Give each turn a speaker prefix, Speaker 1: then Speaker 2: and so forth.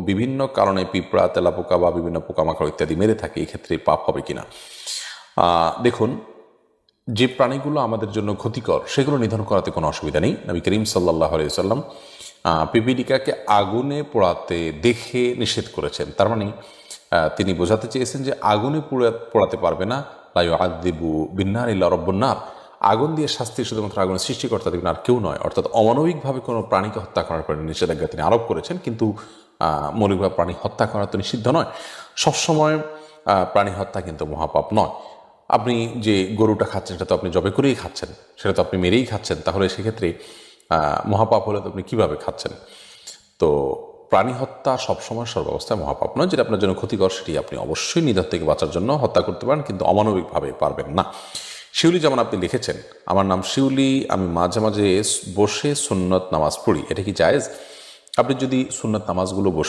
Speaker 1: বিভিন্ন কারণে পিঁপড়া, তেলাপোকা বা বিভিন্ন পোকামাকড় ইত্যাদি মেরে থাকে, এই ক্ষেত্রে পাপ হবে কিনা? দেখুন, যে প্রাণীগুলো আমাদের জন্য ক্ষতিকর সেগুলো নিধন করাতে কোনো অসুবিধা নেই। নবী করিম সাল্লাল্লাহু আলাইহি ওয়াসাল্লাম পিপীলিকাকে আগুনে পোড়াতে দেখে নিষেধ করেছেন। তার মানে তিনি বোঝাতে চেয়েছেন যে আগুনে পোড়াতে পারবে না, লা ইউআযযিবু বিন্নার ইল্লা রাব্বুন নার। আগুন দিয়ে শাস্তি শুধুমাত্র আগুনের সৃষ্টিকর্তা দেবেন, আর কেউ নয়। অর্থাৎ অমানবিকভাবে কোনো প্রাণীকে হত্যা করার পরে নিষেধাজ্ঞা তিনি আরোপ করেছেন, কিন্তু মৌলিকভাবে প্রাণী হত্যা করা তো নিষিদ্ধ নয়। সবসময় প্রাণী হত্যা কিন্তু মহাপাপ নয়। আপনি যে গরুটা খাচ্ছেন সেটা তো আপনি জবে করেই খাচ্ছেন, সেটা তো আপনি মেরেই খাচ্ছেন, তাহলে সেক্ষেত্রে মহাপাপ হলে তো আপনি কীভাবে খাচ্ছেন? তো প্রাণী হত্যা সবসময় সর্বাবস্থায় মহাপাপ নয়। যেটা আপনার জন্য ক্ষতিকর সেটি আপনি অবশ্যই নিধন থেকে বাঁচার জন্য হত্যা করতে পারেন, কিন্তু অমানবিকভাবে পারবেন না। শিউলি যেমন আপনি লিখেছেন, আমার নাম শিউলি, আমি মাঝে মাঝে বসে সুন্নত নামাজ পড়ি, এটা কি জায়েজ? আপনি যদি সুন্নত নামাজগুলো বসে